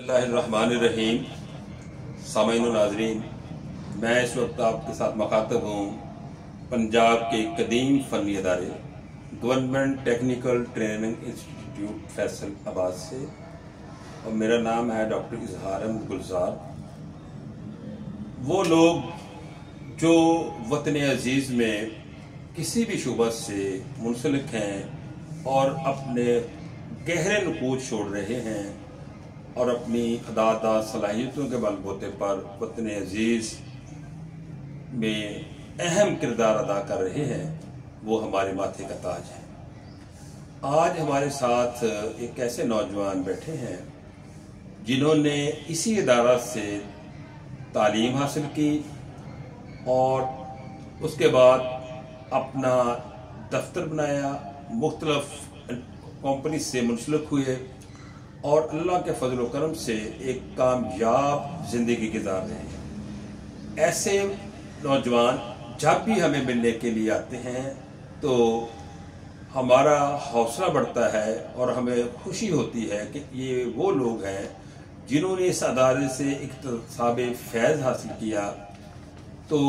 बिस्मिल्लाहिर्रहमानिर्रहीम। सामईन व नाज़रीन, मैं इस वक्त आपके साथ मुखातब हूँ पंजाब के कदीम फनी अदारे government technical training institute Faisalabad से, और मेरा नाम है डॉक्टर इजहार अहमद गुलजार। वो लोग जो वतन अजीज़ में किसी भी शुबा से मुंसलिक हैं और अपने गहरे नकूद छोड़ रहे हैं और अपनी अदादा सलाहियतों के बलबूते पर वतन अजीज़ में अहम किरदार अदा कर रहे हैं, वो हमारे माथे का ताज है। आज हमारे साथ एक ऐसे नौजवान बैठे हैं जिन्होंने इसी इदारा से तालीम हासिल की और उसके बाद अपना दफ्तर बनाया, मुख्तलिफ कंपनी से मुंसलिक हुए और अल्लाह के फजल करम से एक कामयाब जिंदगी गुजार रहे हैं। ऐसे नौजवान जब भी हमें मिलने के लिए आते हैं तो हमारा हौसला बढ़ता है और हमें खुशी होती है कि ये वो लोग हैं जिन्होंने इस अदारे से इक्तसाब फैज़ हासिल किया। तो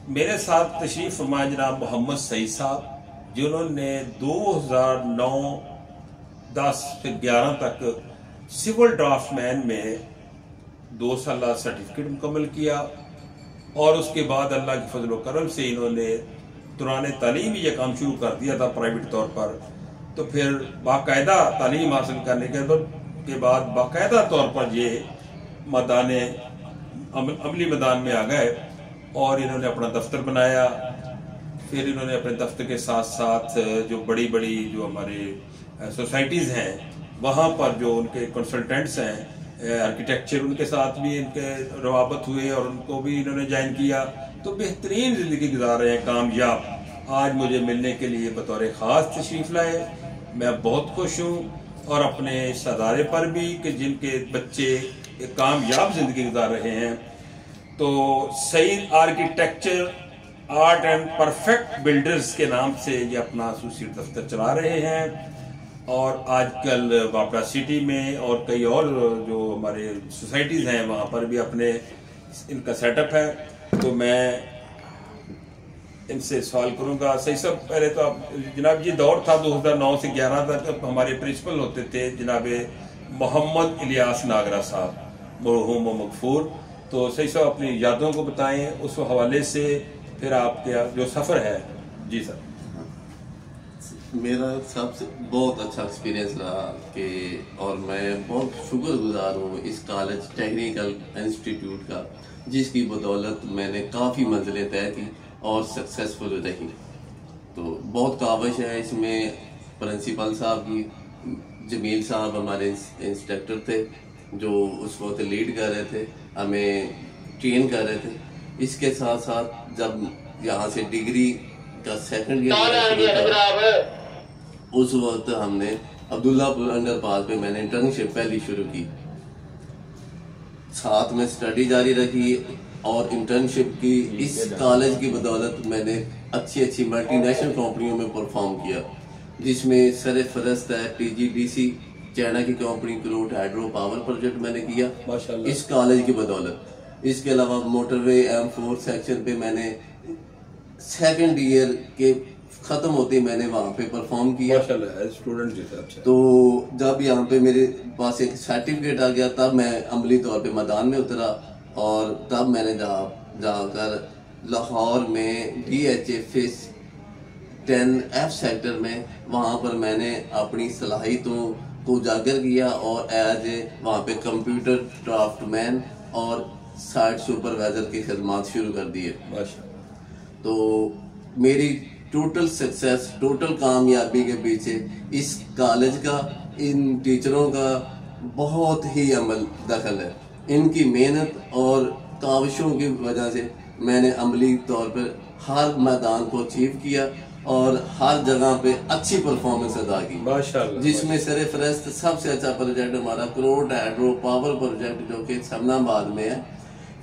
मेरे साथ तशरीफ़ फरमा जनाब मोहम्मद सईद साहब, जिन्होंने 2009-10 से 11 तक सिविल ड्राफ्टमैन में 2 साल सर्टिफिकेट मुकम्मल किया और उसके बाद अल्लाह के फजल करम से इन्होंने दौरान तालीम यह काम शुरू कर दिया था प्राइवेट तौर पर। तो फिर बाकायदा तालीम हासिल करने के बाद बाकायदा तौर पर ये अमली मैदान में आ गए और इन्होंने अपना दफ्तर बनाया। फिर इन्होंने अपने दफ्तर के साथ साथ जो बड़ी बड़ी जो हमारे सोसाइटीज़ हैं वहाँ पर जो उनके कंसल्टेंट्स हैं आर्किटेक्चर, उनके साथ भी इनके रवाबत हुए और उनको भी इन्होंने ज्वाइन किया। तो बेहतरीन ज़िंदगी गुजार रहे हैं, कामयाब। आज मुझे मिलने के लिए बतौर ख़ास तशरीफ़ लाए, मैं बहुत खुश हूँ। और अपने इस अदारे पर भी कि जिनके बच्चे एक कामयाब ज़िंदगी गुजार रहे हैं। तो Saeed architecture art and perfect builders के नाम से ये अपना एसोसिएट दफ्तर चला रहे हैं और आजकल वापड़ा सिटी में और कई और जो हमारे सोसाइटीज़ हैं वहाँ पर भी अपने इनका सेटअप है। तो मैं इनसे सवाल करूँगा। सही सब पहले तो आप जनाब, ये दौर था 2009 से 11 तक हमारे प्रिंसिपल होते थे जनाब मोहम्मद इलियास नागरा साहब, मरहूम व मगफूर। तो सही सब अपनी यादों को बताएं उस हवाले से, फिर आपके जो सफ़र है। जी सर। मेरा सबसे बहुत अच्छा एक्सपीरियंस रहा कि और मैं बहुत शुक्रगुजार हूँ इस कॉलेज टेक्निकल इंस्टीट्यूट का, जिसकी बदौलत मैंने काफ़ी मंजिलें तय की और सक्सेसफुल रही। तो बहुत काविश है इसमें प्रिंसिपल साहब की। जमील साहब हमारे इंस्ट्रक्टर थे जो उस वक्त लीड कर रहे थे, हमें ट्रेन कर रहे थे। इसके साथ साथ जब यहाँ से डिग्री का सेकंड ईयर उस वक्त हमने अब्दुल्लापुर अंडरपास पे मैंने इंटर्नशिप पहली शुरू की, साथ में स्टडी जारी रखी और इंटर्नशिप की। इस कॉलेज की बदौलत मैंने अच्छी अच्छी मल्टीनेशनल कंपनियों में परफॉर्म किया, जिसमें सर फहरिस्त है TGDC, चाइना की company crude hydro power project मैंने किया इस कॉलेज की बदौलत। इसके अलावा मोटरवे M4 सेक्शन पे मैंने सेकंड ईयर के खत्म होते मैंने वहाँ पे परफॉर्म किया स्टूडेंट के साथ। तो जब यहाँ पे मेरे पास एक सर्टिफिकेट आ गया तब मैं अमली तौर पे मैदान में उतरा और तब मैंने जाकर लाहौर में DHFS 10F सेक्टर में वहाँ पर मैंने अपनी सलाहियतों को उजागर किया और एज ए वहाँ पे कंप्यूटर ड्राफ्टमैन और साइट सुपरवाइजर की खिदमत शुरू कर दिए। तो मेरी टोटल सक्सेस, टोटल कामयाबी के पीछे इस कॉलेज का, इन टीचरों का बहुत ही अमल दखल है। इनकी मेहनत और काविशों की वजह से मैंने अमली तौर पर हर मैदान को अचीव किया और हर जगह पे अच्छी परफॉर्मेंस अदा की माशाल्लाह। जिसमें सर फहरिस्त सबसे अच्छा प्रोजेक्ट हमारा क्रूड हाइड्रो पावर प्रोजेक्ट जो कि शमनाबाद में है।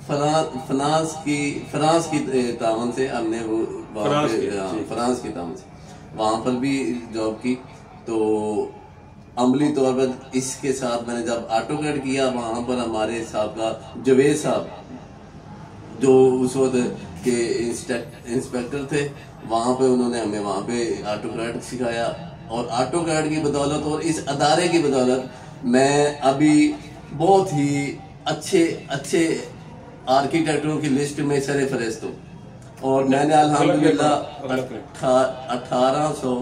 फ्रांस की तावन से हमने वो फ्रांस की तावन से वहाँ पर भी जॉब की। तो अमली तौर पर इसके साथ मैंने जब ऑटोकैड किया, वहाँ पर हमारे साहब का जवेद साहब जो उस वक्त के इंस्पेक्टर थे, वहाँ पे उन्होंने हमें वहाँ पे ऑटोकैड सिखाया। और ऑटोकैड की बदौलत और इस अदारे की बदौलत मैं अभी बहुत ही अच्छे अच्छे आर्किटेक्टरों की लिस्ट में सर फहरिस्त हूँ। और मैंने अल्हम्दुलिल्लाह 1800